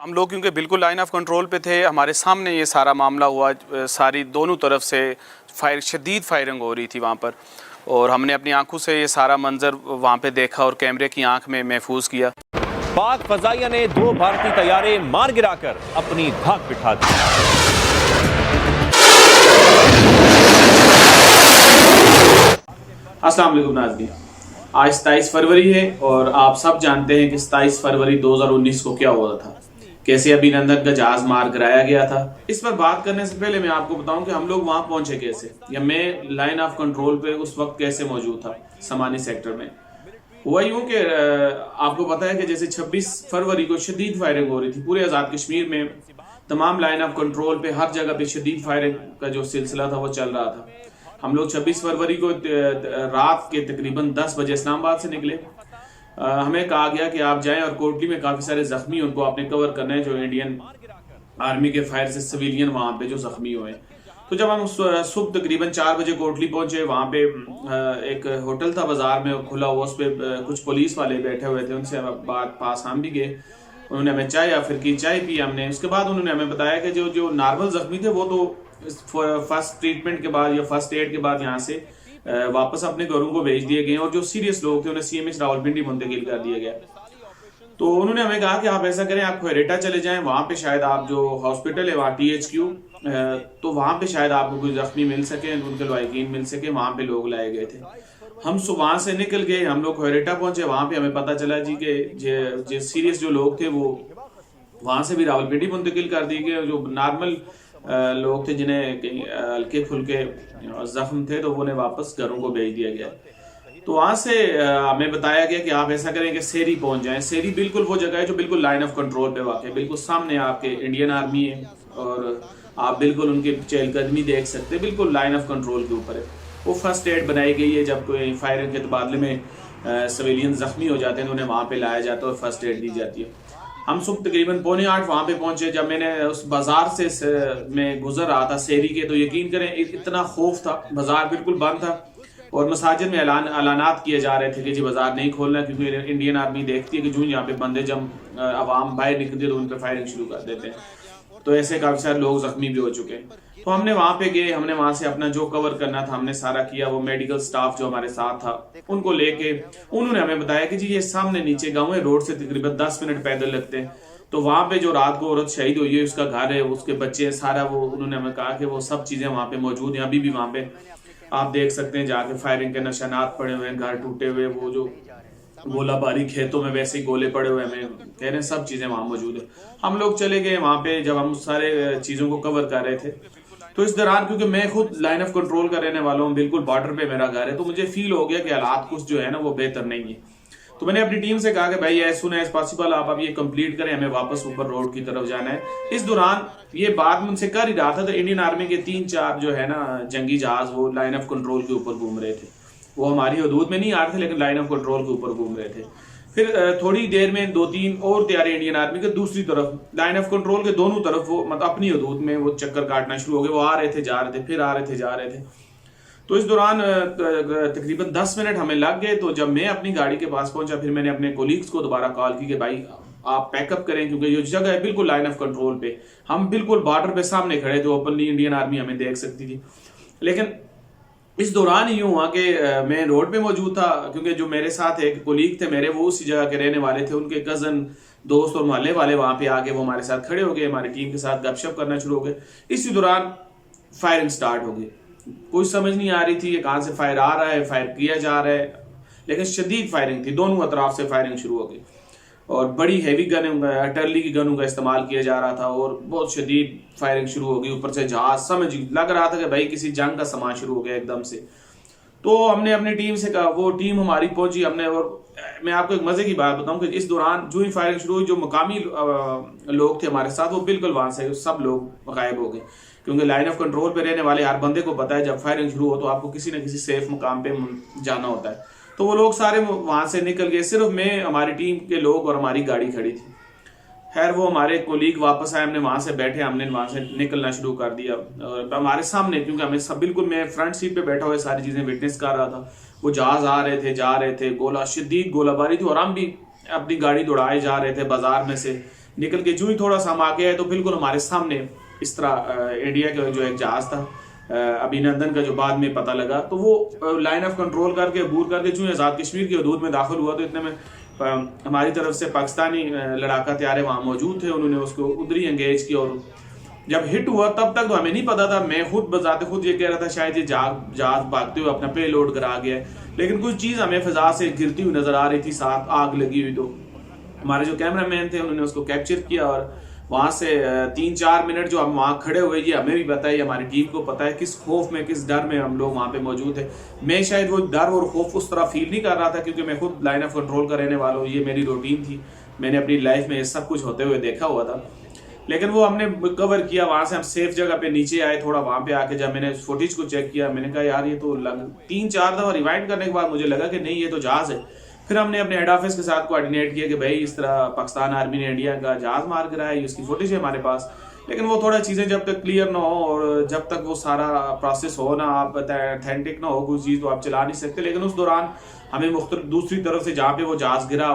ہم لوگ کیونکہ بالکل لائن آف کنٹرول پہ تھے، ہمارے سامنے یہ سارا معاملہ ہوا، ساری دونوں طرف سے شدید فائرنگ ہو رہی تھی وہاں پر، اور ہم نے اپنی آنکھوں سے یہ سارا منظر وہاں پہ دیکھا اور کیمرے کی آنکھ میں محفوظ کیا۔ پاک فضائیہ نے 2 بھارتی طیارے مار گرا کر اپنی دھاک بٹھا دی۔ السلام علیکم ناظرین، آج 27 فروری ہے اور آپ سب جانتے ہیں کہ 27 فروری 2019 کو کیا ہوا تھا، کیسے ابھینندن کا جہاز مار گرایا گیا تھا۔ اس پر بات کرنے سے پہلے میں آپ کو بتاؤں کہ ہم لوگ وہاں پہنچے کیسے، یا میں لائن آف کنٹرول پہ اس وقت کیسے موجود تھا سمانی سیکٹر میں۔ ہوا یوں کہ آپ کو پتا ہے کہ جیسے 26 فروری کو شدید فائرنگ ہو رہی تھی پورے آزاد کشمیر میں، تمام لائن آف کنٹرول پہ ہر جگہ پہ شدید فائرنگ کا جو سلسلہ تھا وہ چل رہا تھا۔ ہم لوگ 26 فروری کو رات کے تقریباً 10 بجے اسلام آباد سے نکلے۔ ہمیں کہا گیا کہ آپ جائیں اور کوٹلی میں کافی سارے زخمی ان کو آپ نے کور کرنا ہے، جو انڈین آرمی کے فائر سے سویلین وہاں پہ جو زخمی ہوئے۔ تو جب ہم صبح تقریباً 4 بجے کوٹلی پہنچے، وہاں پہ ایک ہوٹل تھا بازار میں کھلا ہوا، اس پہ کچھ پولیس والے بیٹھے ہوئے تھے، ان سے بات پاس ہم بھی گئے، انہوں نے ہمیں چائے آفر کی، چائے پی ہم نے۔ اس کے بعد انہوں نے ہمیں بتایا کہ جو نارمل زخمی تھے وہ تو فرسٹ ٹریٹمنٹ کے بعد یا فرسٹ ایڈ کے بعد یہاں سے واپس اپنے گھروں کو بھیج دیے گئے، اور جو سیریس لوگ تھے انہیں سی ایم ایچ راولپنڈی منتقل کر دیا گیا۔ تو انہوں نے ہمیں کہا کہ آپ ایسا کریں، آپ کھوریٹا چلے جائیں، وہاں پہ شاید آپ جو ہاسپٹل ہے وہاں THQ، تو وہاں پہ شاید آپ کو کوئی زخمی مل سکے، ان کے لواحقین مل سکے، وہاں پہ لوگ لائے گئے تھے۔ ہم وہاں سے نکل گئے، ہم لوگ کھوریٹا پہنچے، وہاں پہ ہمیں پتہ چلا جی کہ سیریس جو لوگ تھے وہ وہاں سے بھی راولپنڈی منتقل کر دیے گئے، جو نارمل لوگ تھے جنہیں ہلکے پھلکے زخم تھے تو انہیں واپس گھروں کو بھیج دیا گیا۔ تو وہاں سے ہمیں بتایا گیا کہ آپ ایسا کریں کہ سیری پہنچ جائیں۔ سیری بالکل وہ جگہ ہے جو بالکل لائن آف کنٹرول پہ واقع ہے، بالکل سامنے آپ کے انڈین آرمی ہے اور آپ بالکل ان کی چہل قدمی دیکھ سکتے ہیں، بالکل لائن آف کنٹرول کے اوپر ہے۔ وہ فرسٹ ایڈ بنائی گئی ہے، جب کوئی فائرنگ کے تبادلے میں سویلین زخمی ہو جاتے ہیں تو انہیں وہاں پہ لایا جاتا ہے اور فرسٹ ایڈ دی جاتی ہے۔ ہم صبح تقریباً 7:45 وہاں پہ پہنچے۔ جب میں نے اس بازار سے میں گزر رہا تھا سیری کے، تو یقین کریں اتنا خوف تھا، بازار بالکل بند تھا اور مساجد میں اعلانات کیے جا رہے تھے کہ جی بازار نہیں کھولنا، کیونکہ انڈین آرمی دیکھتی ہے کہ جو یہاں پہ بندے جب عوام باہر نکلتے تو ان پہ فائرنگ شروع کر دیتے ہیں۔ تو ایسے کافی سارے لوگ زخمی بھی ہو چکے ہیں۔ تو ہم نے وہاں پہ گئے، ہم نے وہاں سے اپنا جو کور کرنا تھا ہم نے سارا کیا۔ وہ میڈیکل سٹاف جو ہمارے ساتھ تھا ان کو لے کے انہوں نے ہمیں بتایا کہ جی یہ سامنے نیچے گاؤں ہے، روڈ سے تقریباً 10 منٹ پیدل لگتے ہیں۔ تو وہاں پہ جو رات کو عورت شہید ہوئی ہے، اس کا گھر ہے، اس کے بچے ہیں، سارا وہ انہوں نے ہمیں کہا کہ وہ سب چیزیں وہاں پہ موجود ہیں، ابھی بھی وہاں پہ آپ دیکھ سکتے ہیں جا کے فائرنگ کے نشانات پڑے ہوئے ہیں، گھر ٹوٹے ہوئے، وہ جو گولہ باری کھیتوں میں ویسے ہی گولے پڑے ہوئے ہمیں کہہ رہے ہیں، سب چیزیں وہاں موجود ہیں۔ ہم لوگ چلے گئے وہاں پہ، جب ہم سارے چیزوں کو کور کر رہے تھے تو اس دوران کیونکہ میں خود لائن آف کنٹرول کا رہنے والا ہوں، بالکل بارڈر پہ میرا گھر ہے، تو مجھے فیل ہو گیا کہ حالات کچھ جو ہے نا وہ بہتر نہیں ہے۔ تو میں نے اپنی ٹیم سے کہا کہ بھائی ایز سون ایز پاسبل آپ اب یہ کمپلیٹ کریں، ہمیں واپس اوپر روڈ کی طرف جانا ہے۔ اس دوران یہ بات میں ان سے کر ہی رہا تھا تو انڈین آرمی کے 3-4 جو ہے نا جنگی جہاز وہ لائن آف کنٹرول کے اوپر گھوم رہے تھے۔ وہ ہماری حدود میں نہیں آ رہے تھے لیکن لائن آف کنٹرول کے اوپر گھوم رہے تھے۔ پھر تھوڑی دیر میں 2-3 اور طیارے انڈین آرمی کے دوسری طرف لائن آف کنٹرول کے دونوں طرف وہ مطلب اپنی حدود میں وہ چکر کاٹنا شروع ہو گئے، وہ آ رہے تھے جا رہے تھے، پھر آ رہے تھے جا رہے تھے۔ تو اس دوران تقریباً 10 منٹ ہمیں لگ گئے۔ تو جب میں اپنی گاڑی کے پاس پہنچا، پھر میں نے اپنے کولیگز کو دوبارہ کال کی کہ بھائی آپ پیک اپ کریں، کیونکہ یہ جگہ ہے بالکل لائن آف کنٹرول پہ، ہم بالکل بارڈر پہ سامنے کھڑے تھے، اوپنلی انڈین آرمی ہمیں دیکھ سکتی تھی۔ لیکن اس دوران یوں ہوا کہ میں روڈ پہ موجود تھا، کیونکہ جو میرے ساتھ ایک کولیگ تھے میرے، وہ اسی جگہ کے رہنے والے تھے، ان کے کزن دوست اور محلے والے وہاں پہ آ کے وہ ہمارے ساتھ کھڑے ہو گئے، ہماری ٹیم کے ساتھ گپ شپ کرنا شروع ہو گئے۔ اسی دوران فائرنگ سٹارٹ ہو گئی، کوئی سمجھ نہیں آ رہی تھی کہ کہاں سے فائر آ رہا ہے، فائر کیا جا رہا ہے، لیکن شدید فائرنگ تھی، دونوں اطراف سے فائرنگ شروع ہو گئی اور بڑی ہیوی گن ارٹلری کی گنوں کا استعمال کیا جا رہا تھا اور بہت شدید فائرنگ شروع ہو گئی۔ اوپر سے جہاز سمجھ لگ رہا تھا کہ بھائی کسی جنگ کا سامان شروع ہو گیا ایک دم سے۔ تو ہم نے اپنی ٹیم سے کہا، وہ ٹیم ہماری پہنچی، ہم نے، اور میں آپ کو ایک مزے کی بات بتاؤں کہ اس دوران جو ہی فائرنگ شروع ہوئی، جو مقامی لوگ تھے ہمارے ساتھ وہ بالکل وہاں سے سب لوگ غائب ہو گئے، کیونکہ لائن آف کنٹرول پہ رہنے والے ہر بندے کو پتا ہے جب فائرنگ شروع ہو تو آپ کو کسی نہ کسی سیف مقام پہ جانا ہوتا ہے۔ تو وہ لوگ سارے وہاں سے نکل گئے، صرف میں، ہماری ٹیم کے لوگ اور ہماری گاڑی کھڑی تھی۔ خیر وہ ہمارے کولیگ واپس آئے، ہم نے وہاں سے بیٹھے، ہم نے وہاں سے نکلنا شروع کر دیا، اور ہمارے سامنے، کیونکہ ہمیں سب بالکل، میں فرنٹ سیٹ پہ بیٹھا ہوئے ساری چیزیں وٹنس کر رہا تھا، وہ جہاز آ رہے تھے جا رہے تھے، شدید گولہ باری تھی اور ہم بھی اپنی گاڑی دوڑائے جا رہے تھے بازار میں سے نکل کے جو ہی تھوڑا سا ہم آگے آئے تو بالکل ہمارے سامنے اس طرح انڈیا کا جو ایک جہاز تھا ابھینندن کا، جو بعد میں پتہ لگا، تو وہ لائن آف کنٹرول کر کے عبور کر کے جو آزاد کشمیر کی حدود میں داخل ہوا، تو اتنے میں ہماری طرف سے پاکستانی لڑاکا طیارے وہاں موجود تھے، انہوں نے اس کو ادھر ہی انگیج کیا، اور جب ہٹ ہوا تب تک تو ہمیں نہیں پتا تھا. میں خود بذات خود یہ کہہ رہا تھا شاید یہ جہاز بھاگتے ہوئے اپنا پے لوڈ کرا گیا ہے، لیکن کچھ چیز ہمیں فضا سے گرتی ہوئی نظر آ رہی تھی، ساتھ آگ لگی ہوئی. تو ہمارے جو کیمرہ مین تھے انہوں نے اس کو کیپچر کیا، اور وہاں سے 3-4 منٹ جو ہم وہاں کھڑے ہوئے، یہ ہمیں بھی پتا ہے، ہماری ٹیم کو پتا ہے کس خوف میں، کس ڈر میں ہم لوگ وہاں پہ موجود تھے. میں شاید وہ ڈر اور خوف اس طرح فیل نہیں کر رہا تھا، کیونکہ میں خود لائن آف کنٹرول کا رہنے والا ہوں، یہ میری روٹین تھی، میں نے اپنی لائف میں یہ سب کچھ ہوتے ہوئے دیکھا ہوا تھا. لیکن وہ ہم نے کور کیا، وہاں سے ہم سیف جگہ پہ نیچے آئے. تھوڑا وہاں پہ آ کے جب میں نے فوٹیج کو چیک کیا، میں نے کہا یار یہ تو 3-4 دفعہ ریوائنڈ کرنے کے بعد مجھے لگا کہ نہیں، یہ تو جہاز ہے. پھر ہم نے اپنے ہیڈ آفس کے ساتھ کوآرڈینیٹ کیا کہ بھائی اس طرح پاکستان آرمی نے انڈیا کا جہاز مار گرایا، اس کی فوٹیج ہے ہمارے پاس. لیکن وہ تھوڑا چیزیں جب تک کلیئر نہ ہو اور جب تک وہ سارا پروسیس ہو نا، آپ اتھینٹک نہ ہو کوئی چیز، تو آپ چلا نہیں سکتے. لیکن اس دوران ہمیں مختلف دوسری طرف سے جہاں پہ وہ جہاز گرا،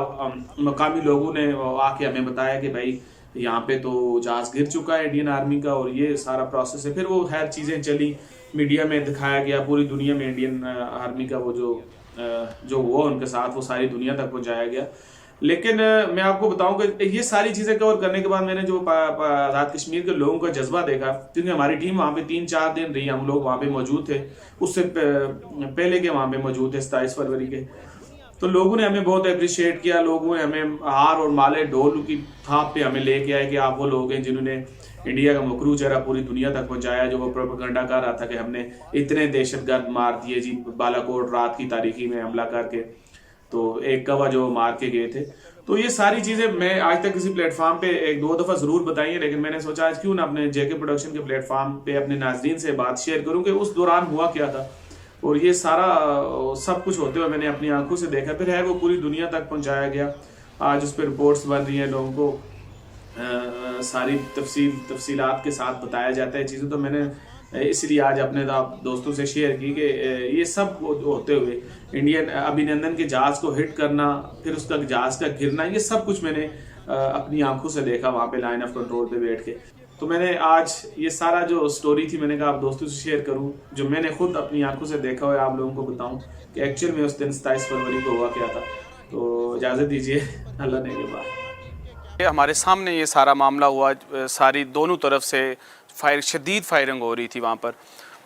مقامی لوگوں نے آ کے ہمیں بتایا کہ بھائی یہاں پہ تو جہاز گر چکا ہے انڈین آرمی کا، اور یہ سارا پروسیس ہے. پھر وہ خیر چیزیں چلی، میڈیا میں دکھایا گیا، پوری دنیا میں انڈین آرمی کا وہ جو ہوا ان کے ساتھ وہ ساری دنیا تک پہنچایا گیا. لیکن میں آپ کو بتاؤں کہ یہ ساری چیزیں کور کرنے کے بعد میں نے جو آزاد کشمیر کے لوگوں کا جذبہ دیکھا، کیونکہ ہماری ٹیم وہاں پہ 3-4 دن رہی، ہم لوگ وہاں پہ موجود تھے، اس سے پہلے کے وہاں پہ موجود تھے 27 فروری کے. تو لوگوں نے ہمیں بہت اپریشیٹ کیا، لوگوں نے ہمیں ہار اور مالے ڈھول کی تھاپ پہ ہمیں لے کے آئے کہ آپ وہ لوگ ہیں جنہوں نے انڈیا کا مکروہ چہرہ پوری دنیا تک پہنچایا، جو وہ پروپیگنڈا کر رہا تھا کہ ہم نے اتنے دہشت گرد مار دیے جی بالا کوٹ رات کی تاریخی میں حملہ کر کے، تو ایک گواہ جو مار کے گئے تھے. تو یہ ساری چیزیں میں آج تک کسی پلیٹ فارم پہ 1-2 دفعہ ضرور بتائی ہیں، لیکن میں نے سوچا آج کیوں نہ اپنے جے کے پروڈکشن کے پلیٹ فارم پہ اپنے ناظرین سے بات شیئر کروں کہ اس دوران ہوا کیا تھا. اور یہ سارا سب کچھ ہوتے ہوئے میں نے اپنی آنکھوں سے دیکھا. پھر ہے وہ پوری دنیا تک پہنچایا گیا، آج اس پہ رپورٹس بن رہی ہیں، لوگوں کو ساری تفصیلات کے ساتھ بتایا جاتا ہے چیزیں. تو میں نے اس لیے آج اپنے دوستوں سے شیئر کی کہ یہ سب ہوتے ہوئے انڈین ابھینندن کے جہاز کو ہٹ کرنا، پھر اس کا جہاز کا گرنا، یہ سب کچھ میں نے اپنی آنکھوں سے دیکھا وہاں پہ لائن آف کنٹرول پہ بیٹھ کے. تو میں نے آج یہ سارا جو سٹوری تھی میں نے کہا آپ دوستوں سے شیئر کروں، جو میں نے خود اپنی آنکھوں سے دیکھا ہوا، آپ لوگوں کو بتاؤں کہ ایکچوئل میں اس دن 27 فروری کو ہوا کیا تھا. تو اجازت دیجیے، اللہ نے کے بعد ہمارے سامنے یہ سارا معاملہ ہوا، ساری دونوں طرف سے شدید فائرنگ ہو رہی تھی وہاں پر،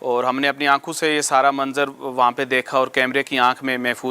اور ہم نے اپنی آنکھوں سے یہ سارا منظر وہاں پہ دیکھا اور کیمرے کی آنکھ میں محفوظ